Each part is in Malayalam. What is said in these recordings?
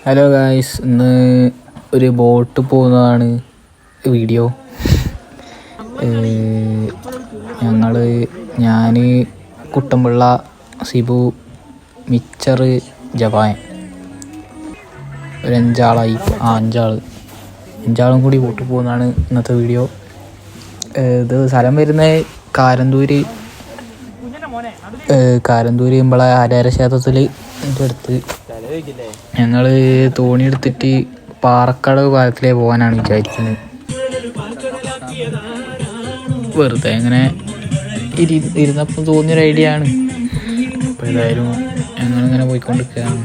ഹലോ ഗായ്സ്, ഇന്ന് ഒരു ബോട്ട് പോകുന്നതാണ് വീഡിയോ. ഞാൻ കുട്ടമ്പിള്ള, സിബു, മിച്ചർ, ജവാൻ ഒരു അഞ്ചാളും കൂടി ബോട്ട് പോകുന്നതാണ് ഇന്നത്തെ വീഡിയോ. ഇത് സ്ഥലം വരുന്നത് കാരന്തൂര് നമ്മളെ ആരാര ക്ഷേത്രത്തിൽ അടുത്ത്. ഞങ്ങൾ തോണി എടുത്തിട്ട് പാറക്കടവ് പാലത്തിലേക്ക് പോകാനാണ് വിചാരിക്കുന്നത്. വെറുതെ ഇങ്ങനെ ഇരുന്നപ്പോൾ തോന്നിയൊരു ഐഡിയ ആണ്. അപ്പോൾ ഏതായാലും ഞങ്ങളിങ്ങനെ പോയിക്കൊണ്ടിരിക്കുകയാണ്.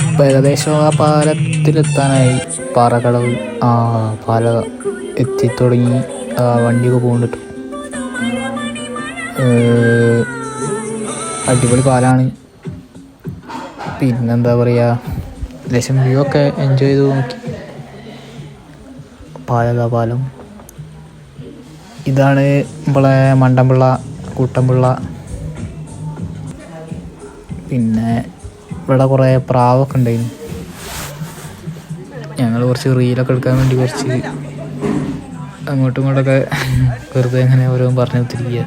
ഇപ്പം ഏകദേശം ആ പാലത്തിലെത്താനായി. പാറക്കടവ് പാല എത്തിത്തുടങ്ങി. വണ്ടിയൊക്കെ പോകുന്നുണ്ട്. അടിപൊളി പാലാണ്. പിന്നെന്താ പറയുക, ലേശം വ്യൂ ഒക്കെ എൻജോയ് ചെയ്ത് നോക്കി. പാലം ഇതാണ് നമ്മളെ മണ്ടമ്പിള്ള, കുട്ടമ്പിള്ള. പിന്നെ ഇവിടെ കുറേ പ്രാവൊക്കെ ഉണ്ടായിരുന്നു. ഞങ്ങൾ കുറച്ച് റീലൊക്കെ എടുക്കാൻ വേണ്ടി കുറച്ച് അങ്ങോട്ടും ഇങ്ങോട്ടൊക്കെ വെറുതെ അങ്ങനെ ഓരോന്നും പറഞ്ഞു കൊടുത്തിരിക്കുക.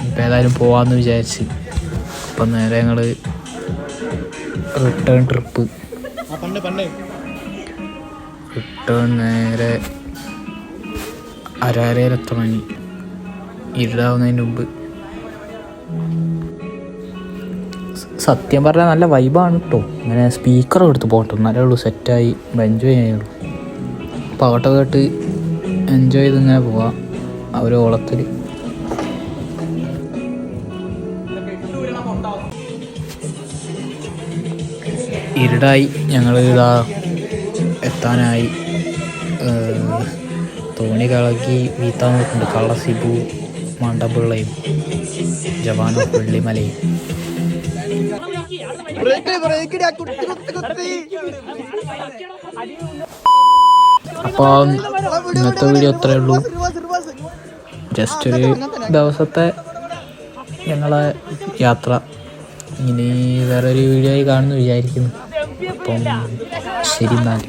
ഇപ്പം ഏതായാലും പോവാമെന്ന് വിചാരിച്ച്. അപ്പം നേരെ ഞങ്ങൾ റിട്ടേൺ ട്രിപ്പ് നേരെ അരാരയിലെത്തണം. ഇരുടാവുന്നതിന് മുമ്പ്. സത്യം പറഞ്ഞാൽ നല്ല വൈബാണ് കേട്ടോ. ഇങ്ങനെ സ്പീക്കറൊക്കെ എടുത്ത് പോകട്ടെ, എന്നാലേ ഉള്ളൂ സെറ്റായി എൻജോയ് ചെയ്യാനുള്ളൂ. പാട്ടൊക്കെ കേട്ട് എൻജോയ് ചെയ്ത് ഇങ്ങനെ പോവാം ആ ഒരു ഓളത്തിൽ. ഇരുടായി, ഞങ്ങൾ ഇതാ എത്താനായി. തോണി കളക്കി വീത്താൻ നോക്കുന്നുണ്ട്. കള്ള സിബു, മണ്ടമ്പിള്ളയും ജവാനും വെള്ളിമലയും. അപ്പോൾ ഇന്നത്തെ വീഡിയോ അത്രയേ ഉള്ളൂ. ജസ്റ്റ് ഒരു ദിവസത്തെ ഞങ്ങളെ യാത്ര. ഇനി വേറൊരു വീഡിയോ ആയി കാണുമെന്ന് വിചാരിക്കുന്നു. അപ്പം ശരി എന്നാൽ.